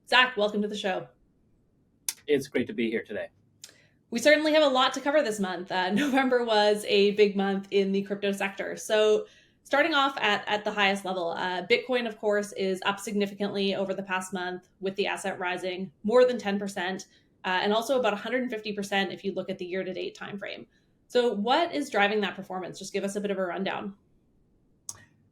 Zach, welcome to the show. It's great to be here today. We certainly have a lot to cover this month. November was a big month in the crypto sector. So, starting off at the highest level, Bitcoin, of course, is up significantly over the past month with the asset rising more than 10%, and also about 150% if you look at the year to date timeframe. So, what is driving that performance? Just give us a bit of a rundown.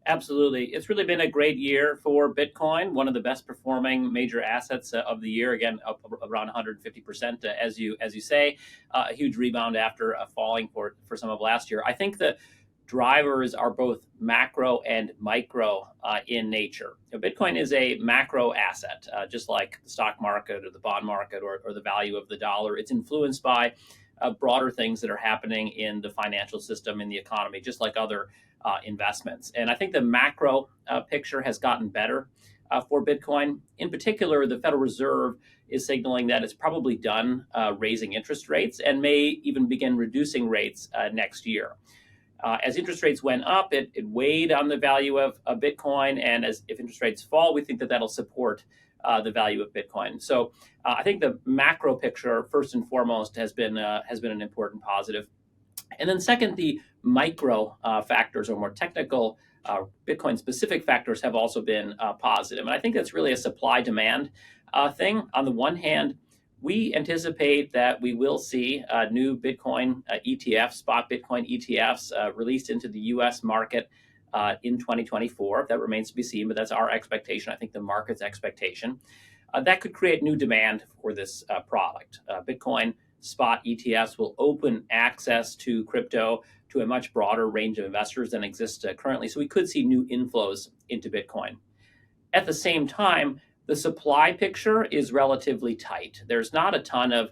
Absolutely. It's really been a great year for Bitcoin, one of the best performing major assets of the year, again, up around 150%, as you say, a huge rebound after falling for some of last year. I think the drivers are both macro and micro in nature. Bitcoin is a macro asset, just like the stock market or the bond market or the value of the dollar. It's influenced by broader things that are happening in the financial system, in the economy, just like other investments. And I think the macro picture has gotten better for Bitcoin. In particular, the Federal Reserve is signaling that it's probably done raising interest rates and may even begin reducing rates next year. As interest rates went up, it weighed on the value of Bitcoin, and if interest rates fall, we think that that'll support the value of Bitcoin. So I think the macro picture, first and foremost, has been an important positive. And then second, the micro factors or more technical Bitcoin specific factors have also been positive. And I think that's really a supply demand thing. On the one hand, we anticipate that we will see new Bitcoin ETFs, spot Bitcoin ETFs released into the US market in 2024. That remains to be seen, but that's our expectation. I think the market's expectation. That could create new demand for this product. Bitcoin spot ETFs will open access to crypto to a much broader range of investors than exists currently. So we could see new inflows into Bitcoin. At the same time, the supply picture is relatively tight. There's not a ton of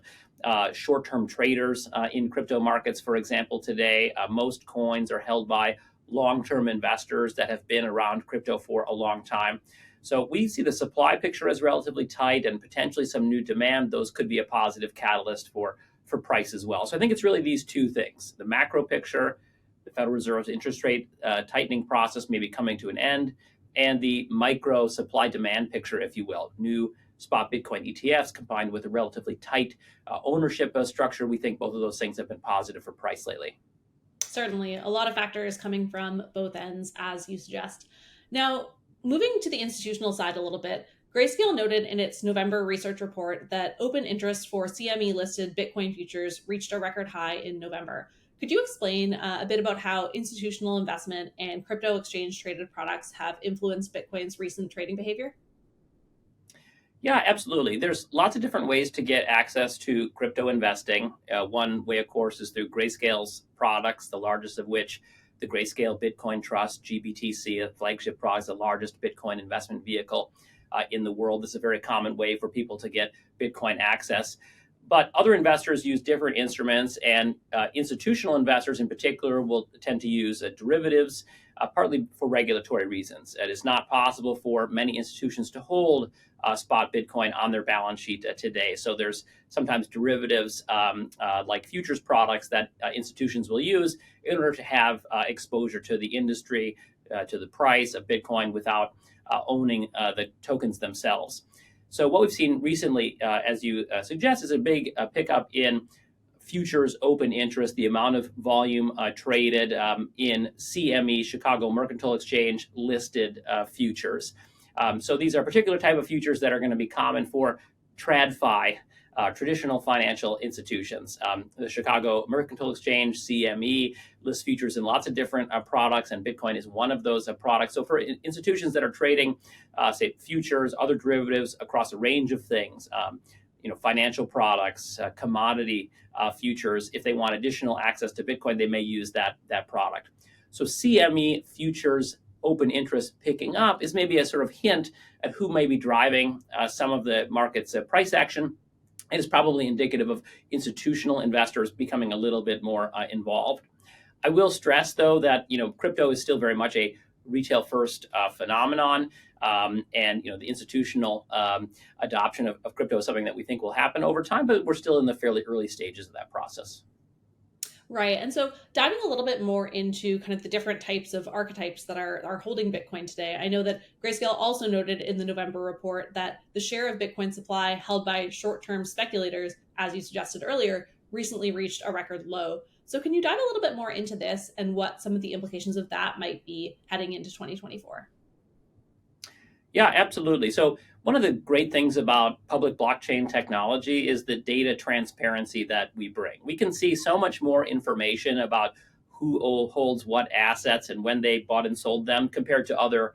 short-term traders in crypto markets, for example, today. Most coins are held by long-term investors that have been around crypto for a long time. So we see the supply picture as relatively tight and potentially some new demand. Those could be a positive catalyst for price as well. So I think it's really these two things: the macro picture, the Federal Reserve's interest rate tightening process maybe coming to an end, and the micro supply demand picture, if you will. New spot Bitcoin ETFs combined with a relatively tight ownership structure. We think both of those things have been positive for price lately. Certainly, a lot of factors coming from both ends, as you suggest. Now, moving to the institutional side a little bit, Grayscale noted in its November research report that open interest for CME listed Bitcoin futures reached a record high in November. Could you explain a bit about how institutional investment and crypto exchange traded products have influenced Bitcoin's recent trading behavior? Yeah, absolutely. There's lots of different ways to get access to crypto investing. One way, of course, is through Grayscale's products, the largest of which, the Grayscale Bitcoin Trust, GBTC, a flagship product, the largest Bitcoin investment vehicle in the world. This is a very common way for people to get Bitcoin access. But other investors use different instruments, and institutional investors in particular will tend to use derivatives, partly for regulatory reasons. It is not possible for many institutions to hold spot Bitcoin on their balance sheet today. So there's sometimes derivatives like futures products that institutions will use in order to have exposure to the industry, to the price of Bitcoin without owning the tokens themselves. So what we've seen recently, as you suggest, is a big pickup in futures open interest, the amount of volume traded in CME, Chicago Mercantile Exchange listed futures. So these are particular type of futures that are going to be common for TradFi, traditional financial institutions. The Chicago Mercantile Exchange, CME, lists futures in lots of different products, and Bitcoin is one of those products. So for institutions that are trading, say, futures, other derivatives across a range of things, financial products, commodity futures, if they want additional access to Bitcoin, they may use that product. So CME futures open interest picking up is maybe a sort of hint at who may be driving some of the market's price action. It is probably indicative of institutional investors becoming a little bit more involved. I will stress, though, that crypto is still very much a retail first phenomenon, and the institutional adoption of crypto is something that we think will happen over time, but we're still in the fairly early stages of that process. Right. And so diving a little bit more into kind of the different types of archetypes that are holding Bitcoin today, I know that Grayscale also noted in the November report that the share of Bitcoin supply held by short-term speculators, as you suggested earlier, recently reached a record low. So can you dive a little bit more into this and what some of the implications of that might be heading into 2024? Yeah, absolutely. So one of the great things about public blockchain technology is the data transparency that we bring. We can see so much more information about who holds what assets and when they bought and sold them compared to other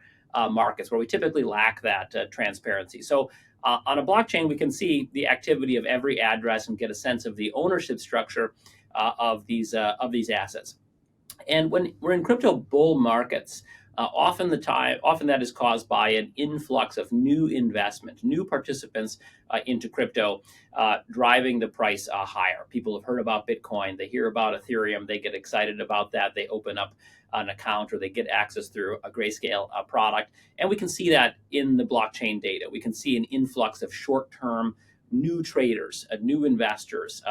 markets where we typically lack that transparency. So on a blockchain, we can see the activity of every address and get a sense of the ownership structure of these assets. And when we're in crypto bull markets, often that is caused by an influx of new investment, new participants into crypto, driving the price higher. People have heard about Bitcoin, they hear about Ethereum, they get excited about that, they open up an account or they get access through a Grayscale product, and we can see that in the blockchain data. We can see an influx of short-term new traders, new investors,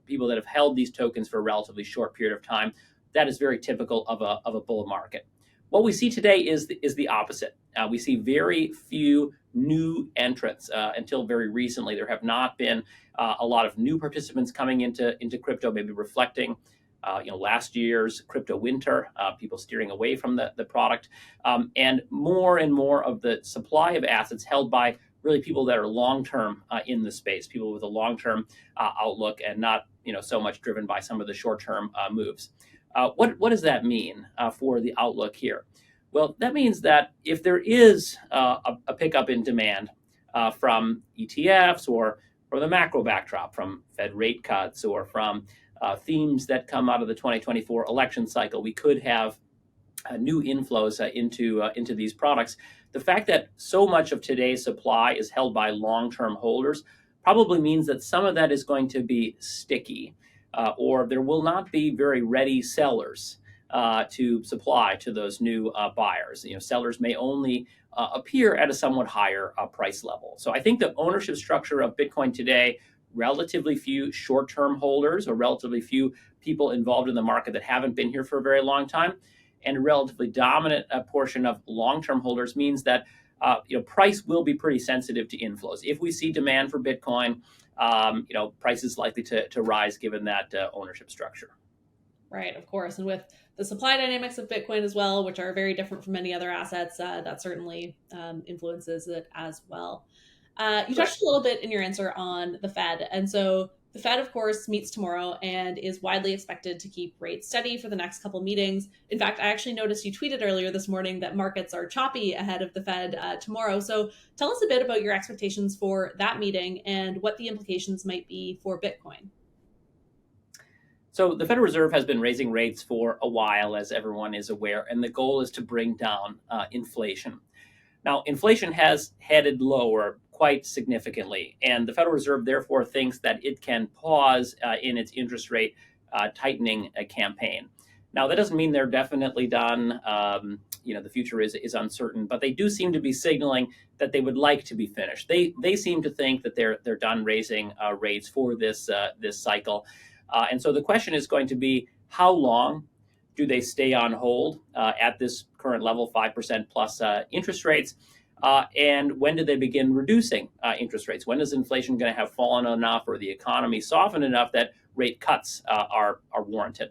people that have held these tokens for a relatively short period of time. That is very typical of a bull market. What we see today is the opposite. We see very few new entrants. Until very recently, there have not been a lot of new participants coming into crypto, maybe reflecting last year's crypto winter, people steering away from the product, and more of the supply of assets held by really people that are long-term in the space, people with a long-term outlook and not so much driven by some of the short-term moves. What does that mean for the outlook here? Well, that means that if there is a pickup in demand from ETFs or from the macro backdrop, from Fed rate cuts or from themes that come out of the 2024 election cycle, we could have new inflows into these products. The fact that so much of today's supply is held by long-term holders probably means that some of that is going to be sticky, or there will not be very ready sellers to supply to those new buyers. Sellers may only appear at a somewhat higher price level. So I think the ownership structure of Bitcoin today, relatively few short-term holders or relatively few people involved in the market that haven't been here for a very long time, and a relatively dominant portion of long-term holders means that price will be pretty sensitive to inflows. If we see demand for Bitcoin, price is likely to rise given that ownership structure. Right, of course. And with the supply dynamics of Bitcoin as well, which are very different from many other assets, that certainly influences it as well. You touched Correct. a little bit in your answer on the Fed. And so the Fed, of course, meets tomorrow and is widely expected to keep rates steady for the next couple meetings. In fact, I actually noticed you tweeted earlier this morning that markets are choppy ahead of the Fed tomorrow. So tell us a bit about your expectations for that meeting and what the implications might be for Bitcoin. So the Federal Reserve has been raising rates for a while, as everyone is aware, and the goal is to bring down inflation. Now, inflation has headed lower quite significantly, and the Federal Reserve therefore thinks that it can pause in its interest rate tightening campaign. Now, that doesn't mean they're definitely done. The future is uncertain, but they do seem to be signaling that they would like to be finished. They seem to think that they're done raising rates for this cycle, and so the question is going to be how long do they stay on hold at this current level, 5% plus interest rates? And when do they begin reducing interest rates? When is inflation going to have fallen enough or the economy softened enough that rate cuts are warranted?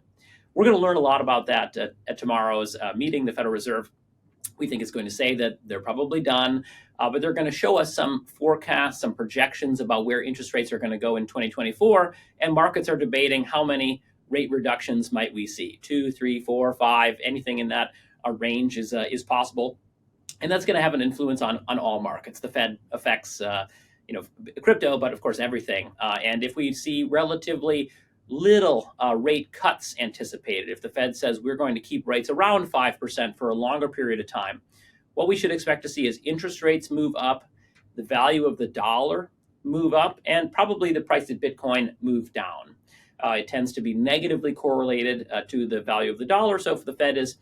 We're going to learn a lot about that at tomorrow's meeting. The Federal Reserve, we think, is going to say that they're probably done, but they're going to show us some forecasts, some projections about where interest rates are going to go in 2024, and markets are debating how many rate reductions might we see. 2, 3, 4, 5, anything in that range is possible, and that's going to have an influence on all markets. The Fed affects crypto, but of course everything. And if we see relatively little rate cuts anticipated, if the Fed says we're going to keep rates around 5% for a longer period of time, what we should expect to see is interest rates move up, the value of the dollar move up, and probably the price of Bitcoin move down. It tends to be negatively correlated to the value of the dollar. So if the Fed is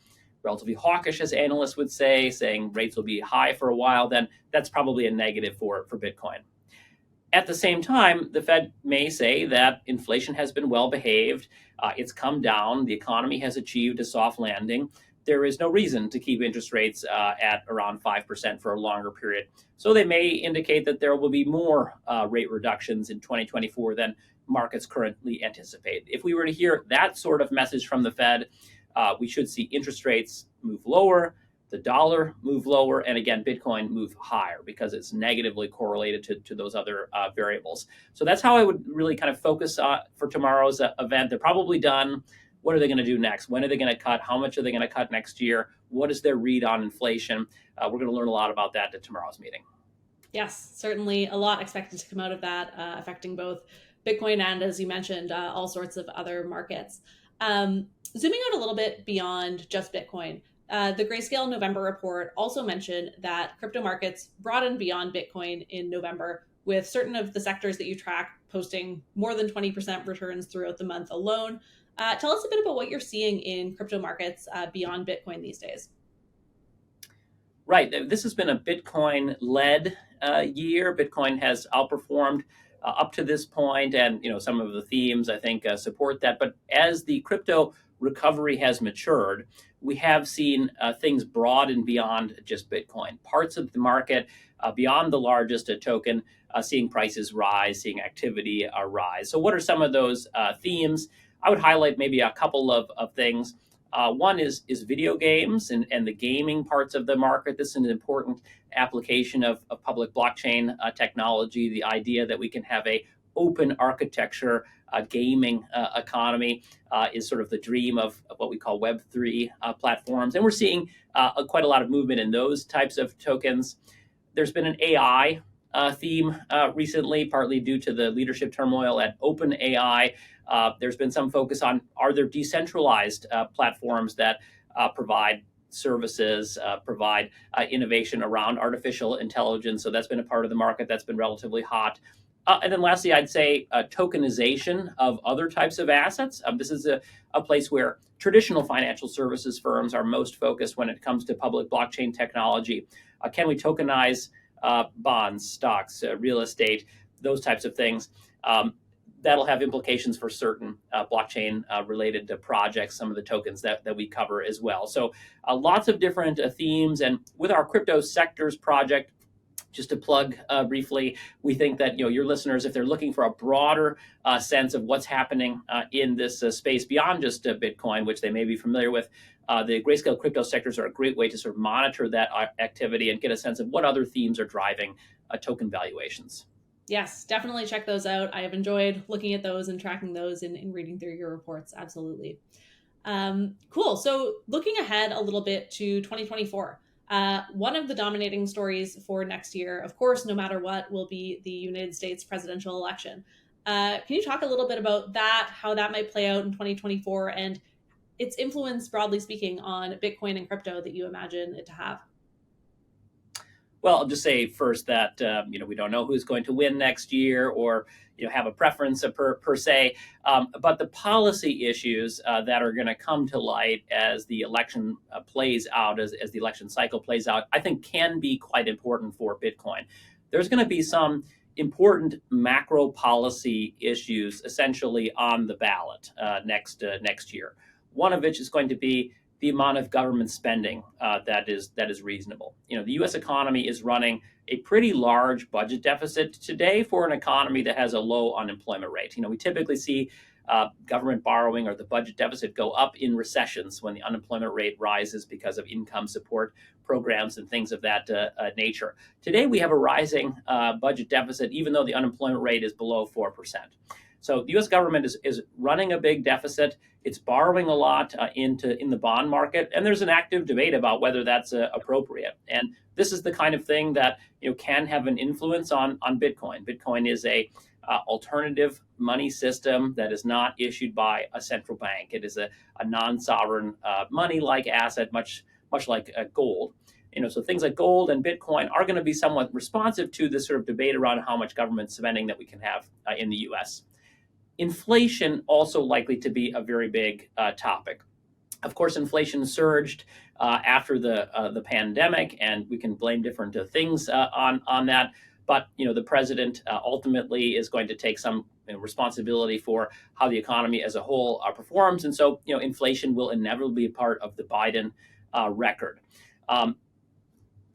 relatively hawkish, as analysts would say, saying rates will be high for a while, then that's probably a negative for Bitcoin. At the same time, the Fed may say that inflation has been well behaved, it's come down, the economy has achieved a soft landing. There is no reason to keep interest rates at around 5% for a longer period. So they may indicate that there will be more rate reductions in 2024 than markets currently anticipate. If we were to hear that sort of message from the Fed, we should see interest rates move lower, the dollar move lower, and again, Bitcoin move higher because it's negatively correlated to those other variables. So that's how I would really kind of focus for tomorrow's event. They're probably done. What are they going to do next? When are they going to cut? How much are they going to cut next year? What is their read on inflation? We're going to learn a lot about that at tomorrow's meeting. Yes, certainly a lot expected to come out of that, affecting both Bitcoin and, as you mentioned, all sorts of other markets. Zooming out a little bit beyond just Bitcoin, the Grayscale November report also mentioned that crypto markets broadened beyond Bitcoin in November, with certain of the sectors that you track posting more than 20% returns throughout the month alone. Tell us a bit about what you're seeing in crypto markets beyond Bitcoin these days. Right. This has been a Bitcoin-led year. Bitcoin has outperformed up to this point, and some of the themes I think support that. But as the crypto recovery has matured, we have seen things broaden beyond just Bitcoin. Parts of the market beyond the largest token, seeing prices rise, seeing activity rise. So, what are some of those themes? I would highlight maybe a couple of things. One is video games and the gaming parts of the market. This is an important application of public blockchain technology. The idea that we can have a open architecture gaming economy is sort of the dream of what we call Web3 platforms. And we're seeing quite a lot of movement in those types of tokens. There's been an AI theme recently, partly due to the leadership turmoil at OpenAI. There's been some focus on, are there decentralized platforms that provide services, provide innovation around artificial intelligence. So that's been a part of the market that's been relatively hot. And then lastly, I'd say tokenization of other types of assets. This is a place where traditional financial services firms are most focused when it comes to public blockchain technology. Can we tokenize bonds, stocks, real estate, those types of things? That'll have implications for certain blockchain related to projects, some of the tokens that we cover as well. So lots of different themes. And with our crypto sectors project, just to plug briefly, we think that your listeners, if they're looking for a broader sense of what's happening in this space beyond just Bitcoin, which they may be familiar with, the Grayscale crypto sectors are a great way to sort of monitor that activity and get a sense of what other themes are driving token valuations. Yes, definitely check those out. I have enjoyed looking at those and tracking those and reading through your reports. Absolutely. Cool. So looking ahead a little bit to 2024, one of the dominating stories for next year, of course, no matter what, will be the United States presidential election. Can you talk a little bit about that, how that might play out in 2024, and its influence, broadly speaking, on Bitcoin and crypto that you imagine it to have? Well, I'll just say first that we don't know who's going to win next year, or have a preference per se, but the policy issues that are going to come to light as the election plays out, as the election cycle plays out, I think can be quite important for Bitcoin. There's going to be some important macro policy issues essentially on the ballot next year. One of which is going to be the amount of government spending that is reasonable. The U.S. economy is running a pretty large budget deficit today for an economy that has a low unemployment rate. We typically see government borrowing or the budget deficit go up in recessions when the unemployment rate rises because of income support programs and things of that nature. Today, we have a rising budget deficit, even though the unemployment rate is below 4%. So the U.S. government is running a big deficit. It's borrowing a lot in the bond market, and there's an active debate about whether that's appropriate. And this is the kind of thing that can have an influence on Bitcoin. Bitcoin is a alternative money system that is not issued by a central bank. It is a non-sovereign money-like asset, much like gold. So things like gold and Bitcoin are going to be somewhat responsive to this sort of debate around how much government spending that we can have in the U.S. Inflation also likely to be a very big topic. Of course, inflation surged after the pandemic, and we can blame different things on that. But the president ultimately is going to take some responsibility for how the economy as a whole performs, and so inflation will inevitably be part of the Biden record. Um,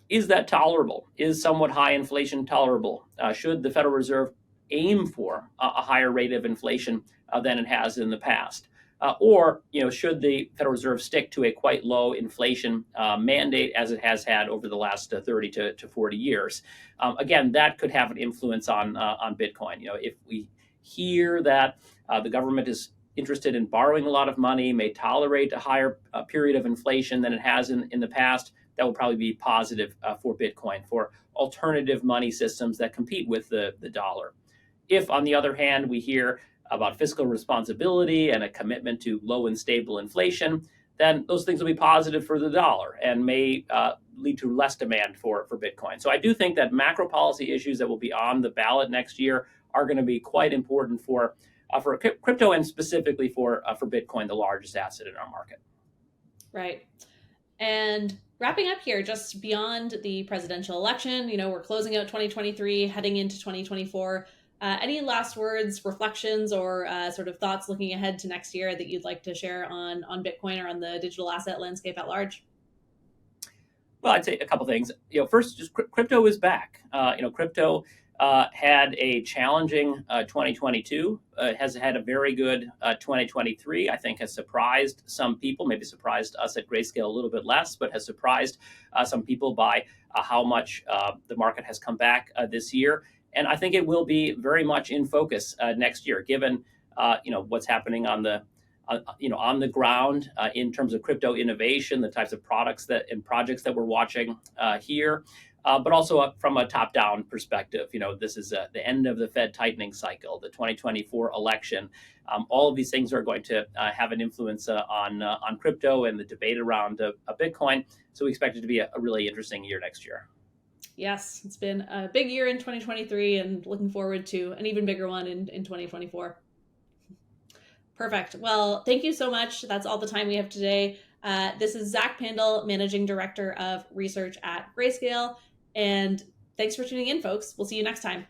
is that tolerable? Is somewhat high inflation tolerable? Should the Federal Reserve aim for a higher rate of inflation than it has in the past? Or should the Federal Reserve stick to a quite low inflation mandate as it has had over the last 30 to 40 years? Again, that could have an influence on Bitcoin. If we hear that the government is interested in borrowing a lot of money, may tolerate a higher period of inflation than it has in the past, that will probably be positive for Bitcoin, for alternative money systems that compete with the dollar. If, on the other hand, we hear about fiscal responsibility and a commitment to low and stable inflation, then those things will be positive for the dollar and may lead to less demand for Bitcoin. So I do think that macro policy issues that will be on the ballot next year are going to be quite important for crypto and specifically for Bitcoin, the largest asset in our market. Right. And wrapping up here, just beyond the presidential election, we're closing out 2023, heading into 2024. Any last words, reflections, or sort of thoughts looking ahead to next year that you'd like to share on Bitcoin or on the digital asset landscape at large? Well, I'd say a couple things. First, just crypto is back. Crypto had a challenging 2022. Has had a very good 2023. I think has surprised some people. Maybe surprised us at Grayscale a little bit less, but has surprised some people by how much the market has come back this year. And I think it will be very much in focus next year, given what's happening on the ground in terms of crypto innovation, the types of products and projects that we're watching here, but also from a top-down perspective. This is the end of the Fed tightening cycle, the 2024 election. All of these things are going to have an influence on crypto and the debate around Bitcoin. So we expect it to be a really interesting year next year. Yes, it's been a big year in 2023 and looking forward to an even bigger one in 2024. Perfect. Well, thank you so much. That's all the time we have today. This is Zach Pandl, Managing Director of Research at Grayscale. And thanks for tuning in, folks. We'll see you next time.